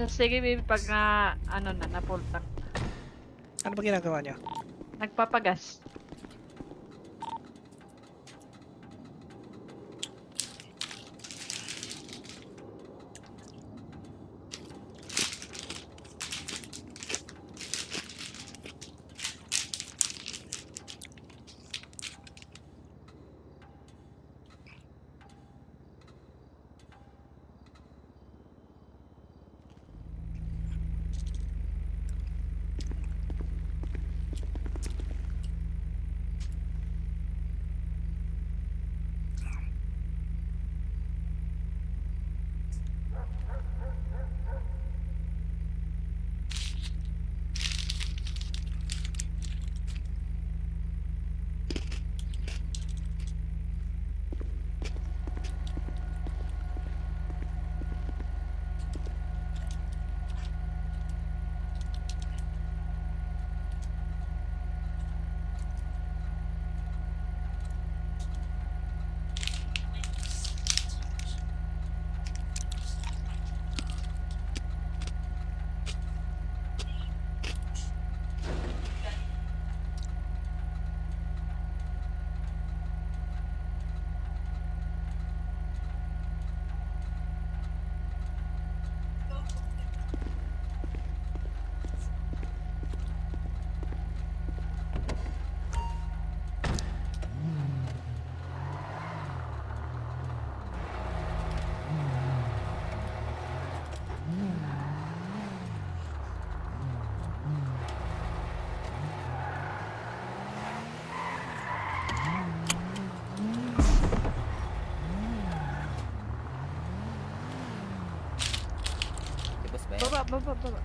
Sige, baby, pag na, ano na, na-full tank. Ano ba ginagawa niya? Nagpapagas. Boss ba yan? Baba.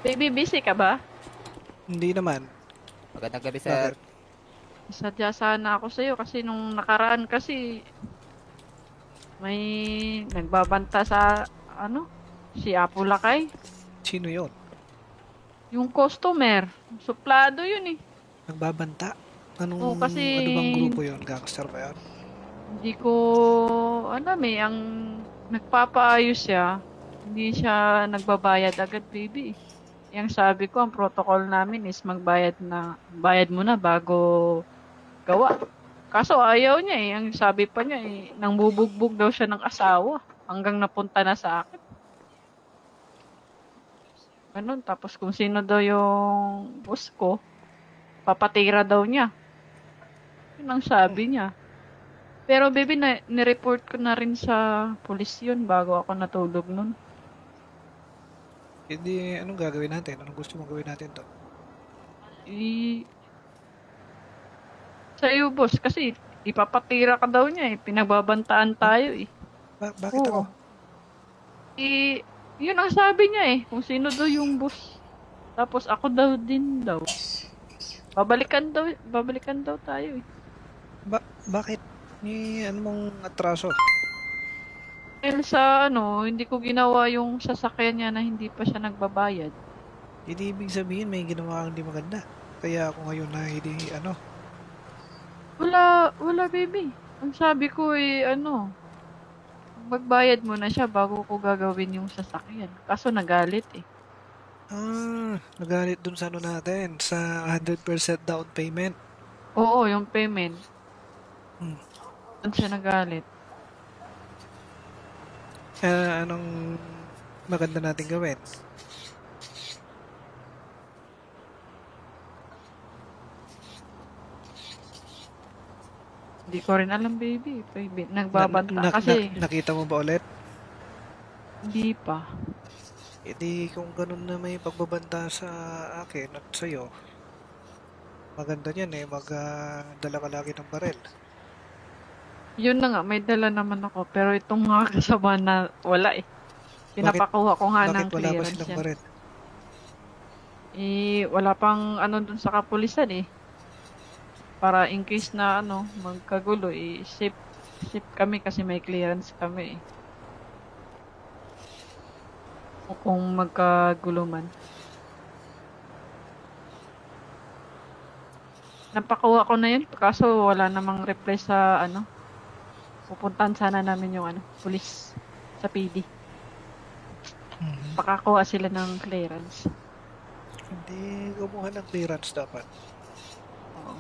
Baby, busy ka ba? Hindi naman. Magandang gabi, sir. Bakit? Sadya sana ako sa'yo kasi nung nakaraan kasi may nagbabanta sa, ano, si Apo Lakay. Sino yon? Yung customer. Suplado yun eh. Nagbabanta? Oo, kasi Ano bang grupo yon? Gangster ba yun? hindi ko alam eh. Ang nagpapaayos siya, hindi siya nagbabayad agad, baby. Yang sabi ko, ang protocol namin is bayad muna bago gawa. Kaso ayaw niya eh. Ang sabi pa niya eh, nang bubugbog daw siya ng asawa. Hanggang napunta na sa akin. Ganun. Tapos kung sino daw yung boss ko, papatira daw niya. Yun ang sabi niya. Pero baby, nireport ko na rin sa pulis yun bago ako natulog nun. Hindi, anong gagawin natin? Anong gusto mong gawin natin to? I, sa'yo boss, kasi ipapatira ka daw niya eh. Pinagbabantaan Huh? tayo eh. Bakit ako? Oo. Yun ang sabi niya eh. Kung sino daw yung boss. Tapos ako daw din daw. Babalikan daw tayo eh. Bakit? Ano mong atraso? Dahil sa ano, hindi ko ginawa yung sasakyan niya na hindi pa siya nagbabayad. Hindi ibig sabihin may ginawa kang di maganda. Kaya ako ngayon na hindi, Wala baby. Ang sabi ko eh, ano, magbayad muna siya bago ko gagawin yung sasakyan. Kaso nagalit eh. nagalit dun sa ano natin, sa 100% down payment. Oo, yung payment. Hmm. Doon siya nagalit. Anong maganda natin gawin? Hindi ko rin alam baby. Nagbabanta kasi Nakita mo ba ulit? hindi pa. Hindi kung ganun na may pagbabanta sa akin at sa'yo, maganda niyan eh, magdala ka lagi ng barel. Yun na nga, may dala naman ako. Pero itong mga kasama na wala eh. Bakit, Pinapakuha ko nga bakit ng wala ba clearance silang yan. barel? Wala pang ano dun sa kapulisan eh. Para in case na ano, magkagulo safe kami kasi may clearance kami eh. O kung magkagulo man. Napakuha ko na yun, kaso wala namang reply sa ano. Pupuntahan sana namin yung ano, pulis sa PD. Mhm. Pakakuha sila ng clearance. Hindi kumuha ng clearance dapat. Oo.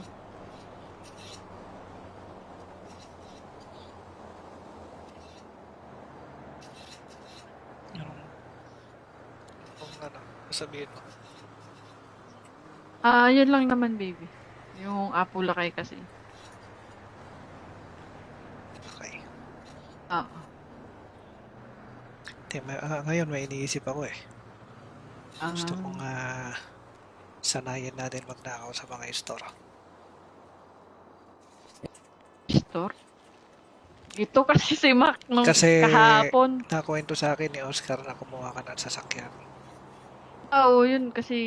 Yung, kung ano, sabihin mo. Yun lang naman, baby. Yung Apulakay kasi. Okay. Oo. Ngayon may iniisip ako eh. Gusto Ah, kong sanayin natin magnakaw sa mga store. store? Ito kasi si Mac nung Kasi kahapon. nakwento sa akin ni Oscar na kumuha ka ng sasakyan. Oo, yun kasi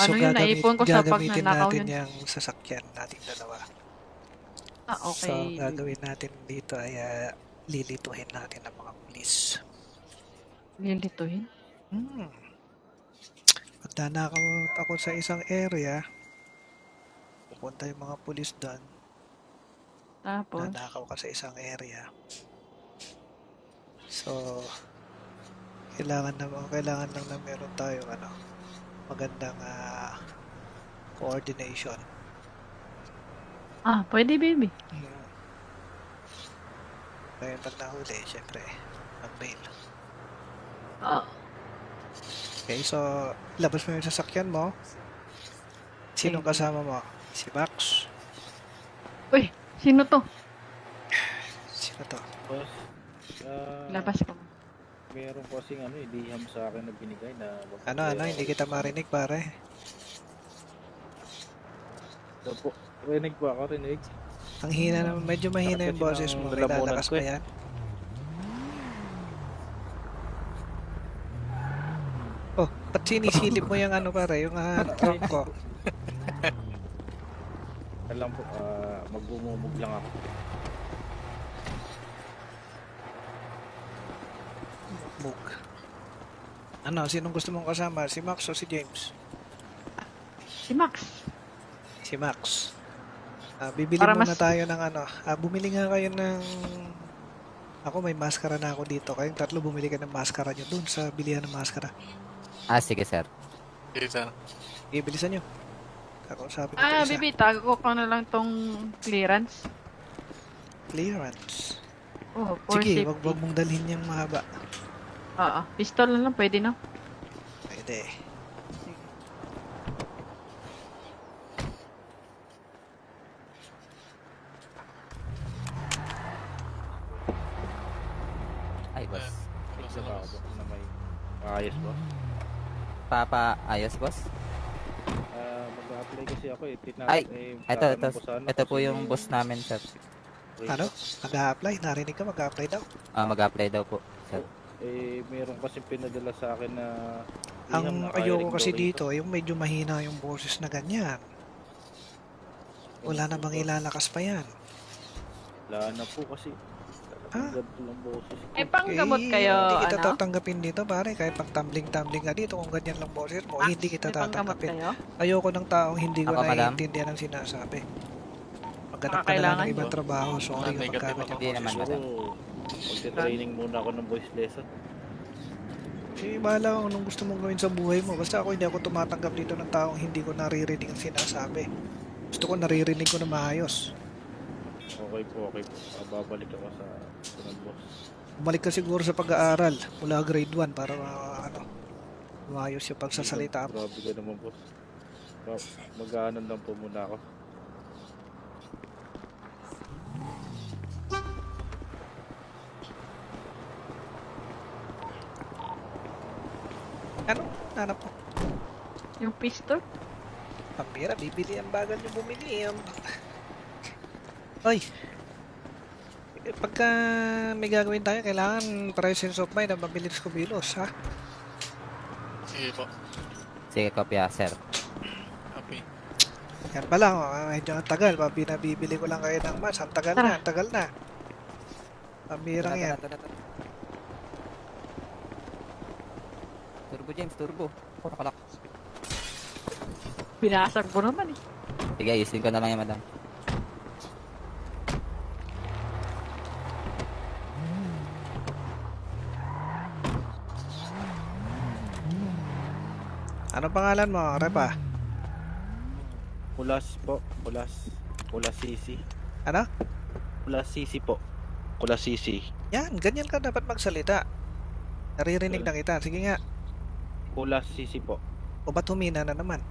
So ano yun, naipon ko sa gagamitin pagnanakaw natin yun. yung sasakyan nating dalawa. So Okay. gagawin natin dito ay lilituhin natin ang mga pulis. Lilituhin. Hmm. Magnanakaw ako sa isang area, pupunta yung mga pulis doon, Tapos, nanakaw ka sa isang area. So, kailangan lang na meron tayong magandang coordination. pwede baby. Kaya pag nahuli, syempre, mag-bail. Ah, Okay, so, labas mo yung sasakyan mo. Sinong Okay. kasama mo? Si Max? Uy, sino to? Sino to? Boss, Labas ko. meron kasing liham sa akin na binigay na Hindi kita marinig, pare. Po, rinig po ako, rinig. Ang hina naman, medyo mahina yung boses mo. May Lamunan lalakas ko pa eh. yan. Oh, ba't sinisilip mo yung pare, yung trunk ko? Alam po, magbumumog lang ako. Mug. Sinong gusto mong kasama? Si Max o si James? Si Max. Si Max. Bibili Para muna mas- tayo ng bumili nga kayo ng... Ako may maskara na ako dito. Kayong tatlo bumili ka ng maskara nyo dun sa bilihan ng maskara. Sige sir. Ibilisan nyo. Kakausapin ko isa. Baby, tago ko na lang tong clearance. Clearance. Oh, for Sige, safety. wag mong dalhin yung mahaba. Pistol na lang, pwede na. Pwede. Ay boss. Isa pa ako boss, na may ayos boss. Ayos boss. Mag-a-apply kasi ako eh. Ay, ito, tatanong ko ito po kasi yung boss namin sir. Ano? Mag-a-apply? Narinig ka? Mag-a-apply daw? Mag-apply daw po sir. meron kasi pinadala sa akin na Ang ayoko kasi dito, yung medyo mahina yung boses na ganyan. Wala na bang ilalakas pa yan? Wala na po kasi. Ah? Ganito lang boses ko. Panggamot kayo, Hindi kita ano? tatanggapin dito, pare. Kahit pag tumbling-tumbling ka dito, kung ganyan lang boses mo, Max, hindi kita may panggamot tatanggapin. kayo? Ayoko ng taong hindi ko Ako, madam? naiintindihan ang sinasabi. Maghanap ka na lang Kailangan ng ibang yun. trabaho. Sorry kapag ganyan. Hindi naman Siguro, madam. magte-training muna ako ng voice lesson. Bahala kung anong gusto mong gawin sa buhay mo. Basta ako hindi ako tumatanggap dito ng taong hindi ko naririnig ang sinasabi. Gusto ko naririnig ko na maayos. Okay po. Babalik ako sa sunod boss. Bumalik ka siguro sa pag-aaral mula grade 1 para maayos yung pagsasalita mo. Grabe ka naman boss. Mag-aanan lang po muna ako. Ano? Hanap mo. Yung pistol? Pambira, bibili ang bagal nyo bumili. Oy! Pagka may gagawin tayo, kailangan presence of mind na mabilis kumilos, ha? Sige, kopya, sir. Okay. Yan pa lang, medyo ang tagal. Pinabibili ko lang kayo ng mas. Ang tagal Tara. na, ang tagal na. Pamirang yan. Tara. Turbo, James, turbo. Nakalak. Binasag mo naman eh. Sige, ayusin ko na lang yan, madam. Ano pangalan mo, Repa? Kulas po. Kulas sisi. Ano? Kulas sisi po. Kulas sisi. Yan, ganyan ka dapat magsalita. Naririnig na kita. Sige nga. Kulas sisi po. O ba't humina na naman?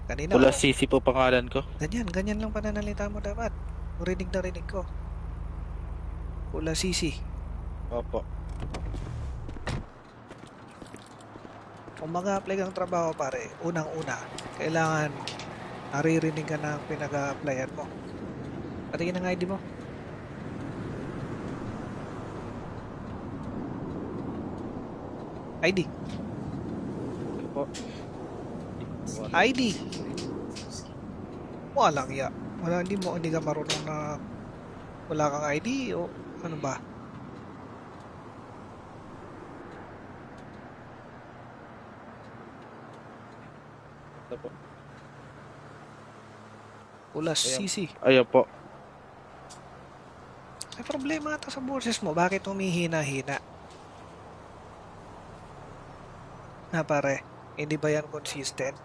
Kanina, Kulas sisi po pangalan ko. ganyan lang pananalita mo dapat. Rinig na rinig ko. Kula sisi. Opo. Kung mag-a-apply kang trabaho pare, unang-una, kailangan naririnig ka ng pinag-a-applyan mo. Patingin ang ID mo. ID. Ano po? ID. Walang ya. Hindi ka marunong na wala kang ID o ano ba? Ano po? Ulas, Ayan. sisi. Ayan po. May problema ata sa boses mo. Bakit humihina-hina? Na pare, hindi ba yan consistent?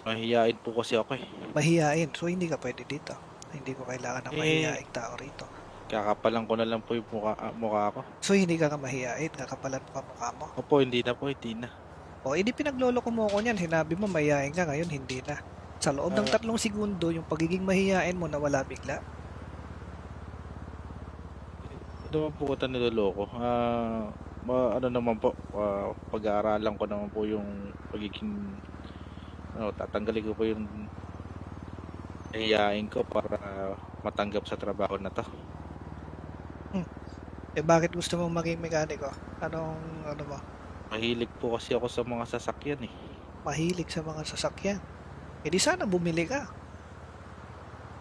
Mahihain po kasi ako eh. Mahihain. So, hindi ka pwede dito. Hindi ko kailangan ng mahihaing tao rito. Kakapalan ko na lang po yung mukha ko. So, hindi ka mahihain. Kakapalan mo pa mukha mo. Opo, hindi na po, hindi na. O, hindi pinaglolo ko mo ko niyan. Sinabi mo mahihain ka. Ngayon, hindi na. Sa loob ng 3 segundo, yung pagiging mahihain mo nawala bigla. Ito naman po ko niloloko. Ano naman po, pag-aaralan ko naman po yung pagiging, tatanggalin ko po yung iyain ko para matanggap sa trabaho na to. Eh, bakit gusto mong maging mekaniko? Ano mo? Mahilig po kasi ako sa mga sasakyan eh. Mahilig sa mga sasakyan. Eh, di sana bumili ka.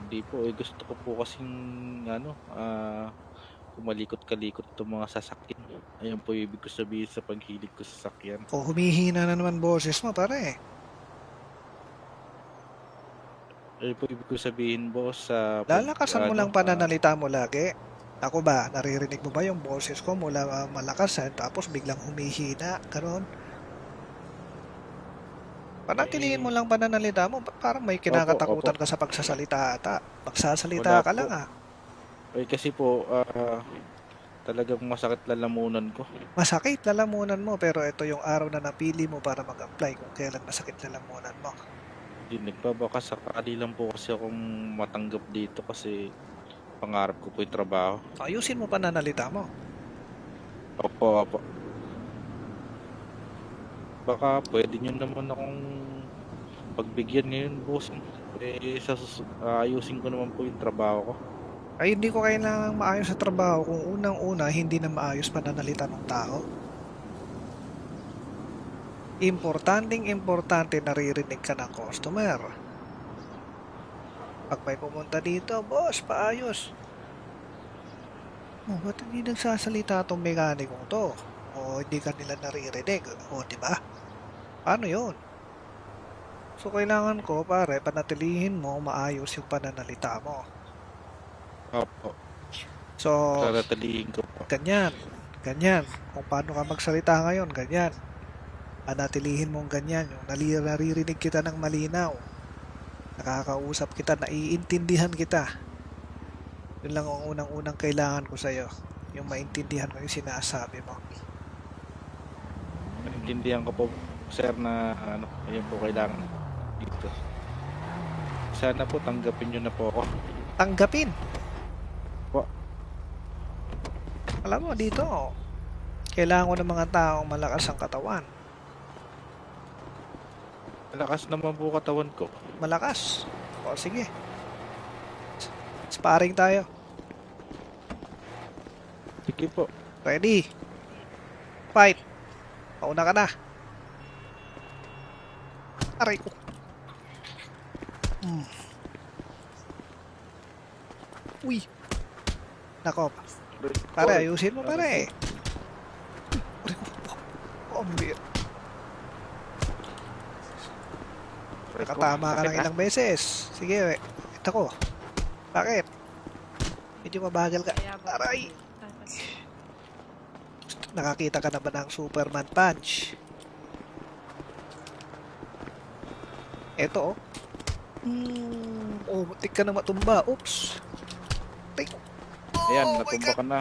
Hindi po, gusto ko po kasing, kumalikot-kalikot itong mga sasakyan. Ayan po yung ibig ko sabihin sa paghilig ko sa sasakyan. O, humihina na naman boses mo, pare. Ayan po ibig ko sabihin, boss, sa Lalakasan mo lang pananalita mo lagi. Ako ba, naririnig mo ba yung boses ko mula malakasan tapos biglang humihina? Ganon. Panatilihin mo lang pananalita mo. Parang may kinakatakutan ka sa pagsasalita ata. Magsasalita Wala ka po. lang ah. Ay, kasi po, talagang masakit lalamunan ko. Masakit lalamunan mo pero ito yung araw na napili mo para mag-apply kung kailan masakit lalamunan mo. Hindi, nagbabaka sakali lang po kasi akong matanggap dito kasi pangarap ko po yung trabaho. Ayusin mo pananalita mo. Opo. Baka pwede nyo naman akong pagbigyan ngayon, boss. Ayusin ko naman po yung trabaho ko. Ay hindi ko kailangang maayos sa trabaho kung unang-una hindi na maayos pananalita ng tao. Importante naririnig ka ng customer. Pag may pumunta dito, boss, paayos. Oh, ba't hindi nagsasalita itong mekanikong to? O hindi ka nila naririnig? O, di ba? Paano yun? So, kailangan ko, pare, panatilihin mo maayos yung pananalita mo. Opo. So, Taratalihin ko po. ganyan. Kung paano ka magsalita ngayon, ganyan. Panatilihin mong ganyan. Yung naririnig kita ng malinaw. Nakakausap kita, naiintindihan kita. Yun lang ang unang-unang kailangan ko sa'yo. Yung maintindihan mo yung sinasabi mo. Naintindihan ko po, sir, na ayan po kailangan dito. Sana po tanggapin nyo na po ako. Tanggapin. Po. Alam mo, dito, kailangan ko ng mga taong malakas ang katawan. Malakas naman po katawan ko. Malakas. O, sige. Sparring tayo. Sige po. Ready? Fight. Mauna ka na. Aray ko. Uy. Nako. Pare, ayusin mo pare. Aray ko. Oh, nakatama ka ng ilang beses. Sige, ito ko. Bakit? Medyo mabagal ka. Kaya ba? Aray! Nakakita ka na ba ng Superman Punch? Ito, oh. Oh, matik ka na matumba. Oops. Aray ko. Ayan, Oh my natumba God. ka na.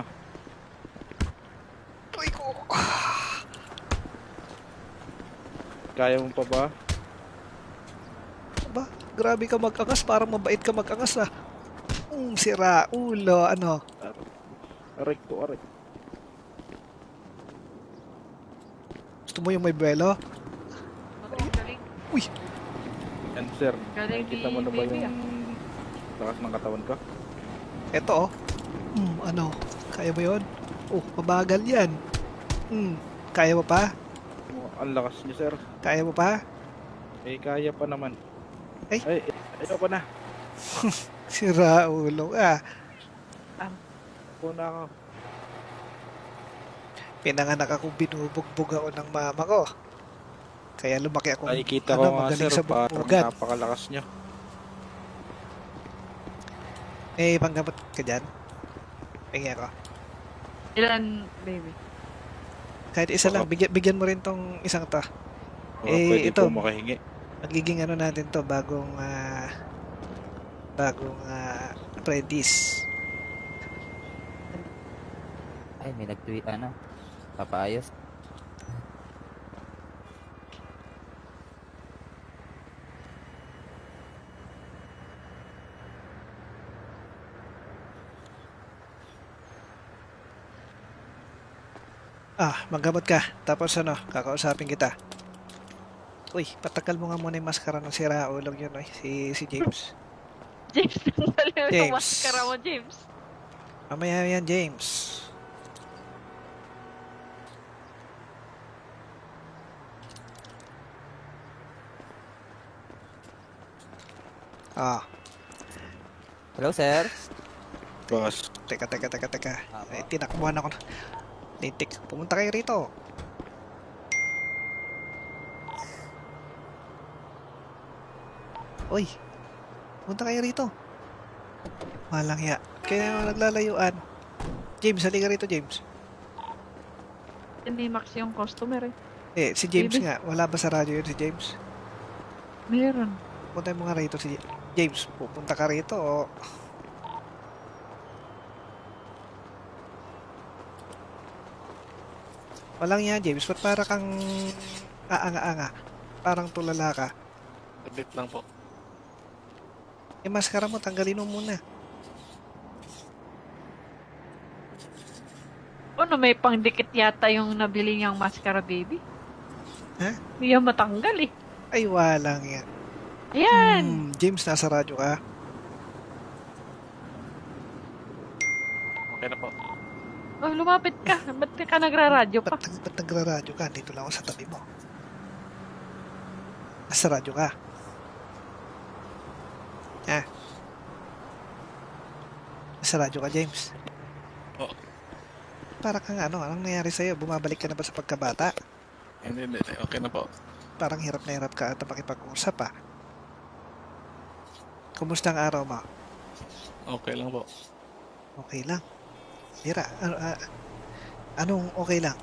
Aray ko. Kaya mo pa ba? Ba, grabe ka mag-angas. Parang mabait ka mag-angas, ah. Sira ulo. Ano? Aray ko, aray. Gusto mo yung may buwelo? Galing. Uy! Yan, sir. Galing Nakikita ni mo na ba baby, yung lakas ng katawan ko? Ito, oh. Ano? Kaya ba yun? Oh, mabagal yan. Kaya mo pa? Oh, ang lakas niyo, sir. Kaya mo pa? Eh, kaya pa naman. Ay. Ayaw pa na. Sira ulo, ah. Puna ako. Pinanganak ako, binubugbog ako ng mama ko. Kaya lumaki ako, Nakikita ko nga, magaling sir. sa Parang bugbugan. napakalakas niyo. Eh, panggamot ka dyan? Pingi ako. Ilan, baby? Kahit isa lang, bigyan mo rin tong isang to. Pwede ito. po makahingi. Magiging ano natin to, bagong apprentice. Ay, may nag-tweet, ano? Papaayos. Manggamot ka. Tapos ano, kakausapin kita. Uy, patakal mo nga muna yung maskara ng sira ulog yun, oy. Si James. James, tanggalin mo yung James. maskara mo, James. Mamaya yan, James. Hello, sir. Boss. Teka. Apo. Ay, tinakbuhan ako na. Lintik, pumunta kayo rito. Uy, pumunta kayo rito. Malang ya. Kaya naglalayuan. James, halika rito, James. Hindi Max yung customer eh. Si James Baby. nga. Wala ba sa radyo yun si James? Meron. Punta mo nga rito si James. Pupunta ka rito o... Walang yan, James. Ba't para kang aanga-anga? Parang tulala ka. Sabit lang po. Eh, maskara mo, tanggalin mo muna. Ano, may pangdikit yata yung nabili niyang maskara, baby. Ha? Hindi yan matanggal eh. Ay, walang yan. Ayan! James, nasa radyo ka. Okay na po. Oh, lumapit ka. Ba't ka nagraradyo pa? Ba't nagra-radyo ka? Dito lang ako sa tabi mo. Nasa radyo ka. Ha? Nasa radyo ka, James. Oo. Para kang ano, anong nangyari sa'yo? Bumabalik ka na ba sa pagkabata? Hindi. Okay na po. Parang hirap na hirap ka at makipag-usap pa. Kumusta ang araw mo? Okay lang po. Okay lang. Mira, anong okay lang?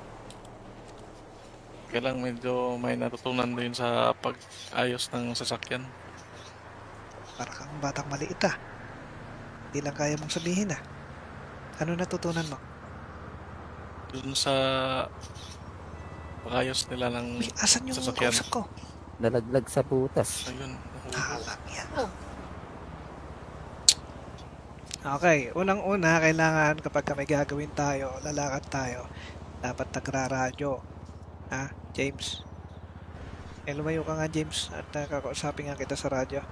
Okay lang, medyo may natutunan din sa pag-ayos ng sasakyan. Para kang batang maliit ah. Hindi lang kaya mong sabihin ah. Ano natutunan mo? Dun sa pag-ayos nila ng Uy, asan yung sasakyan. kausap ko? Lalaglag sa butas. Ayun. Halang yan. Okay, unang-una, kailangan kapag may gagawin tayo, lalakad tayo, dapat nagraradyo. Ha, James? Lumayo ka nga, James, at kakausapin nga kita sa radyo.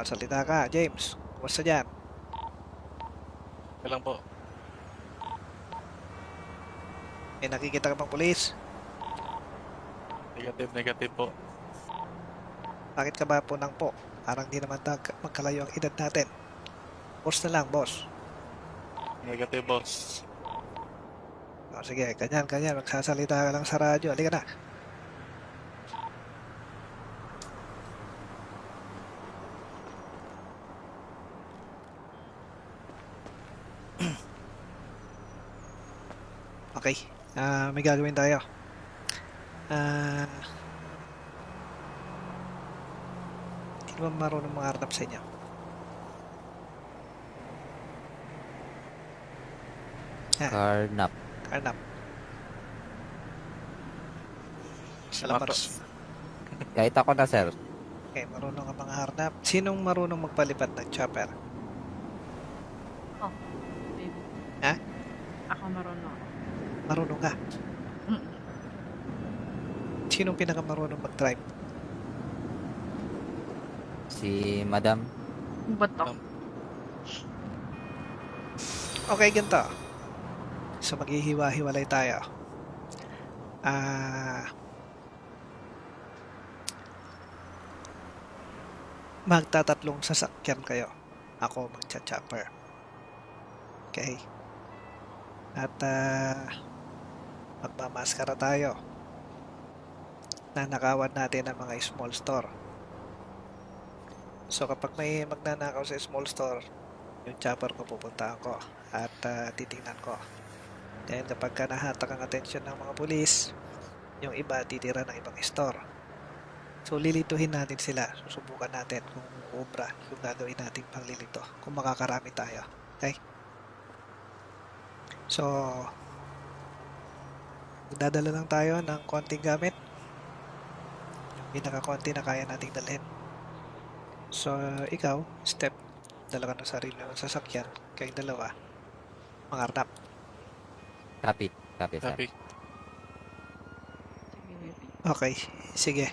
Salita ka, James. Kumusta dyan? Okay lang po. May nakikita ka bang pulis? Negative po. Bakit ka ba punang po? Parang di naman magkalayo ang edad natin. Boss na lang, boss. Negative, boss. O, sige, ganyan. Magsasalita ka lang sa radyo. Halika na. Okay. May gagawin tayo. Hindi naman marunong mangarap sa inyo. Carnap. Karnap. Alam mo, Matos. Kahit ako na, sir. okay, marunong ka mga harnap. Sinong marunong magpalipat ng chopper? Baby. Ha? Ako marunong. Marunong ka. Mm. Sinong pinakamarunong mag-drive? Si Madam. Batok. Okay, ganito. So, maghihiwa-hiwalay tayo. Magtatatlong sasakyan kayo. Ako magcha-chopper. Okay? At magmamaskara tayo. Nanakawan natin ang mga small store. So kapag may magnanakaw sa small store, yung chopper ko pupuntahan ko at titingnan ko. Then kapag nahatak ang atensyon ng mga pulis, yung iba titira ng ibang store. So lilituhin natin sila. Susubukan natin kung ubra yung gagawin natin panglilito. Kung makakarami tayo. Okay? So magdadala lang tayo ng konting gamit. Yung pinaka-konti na kaya nating dalhin. So ikaw, step, dala ka ng sarili ng sasakyan. Kayong dalawa, mangarnap. Copy, sir. Copy. Sige, baby. Okay, sige.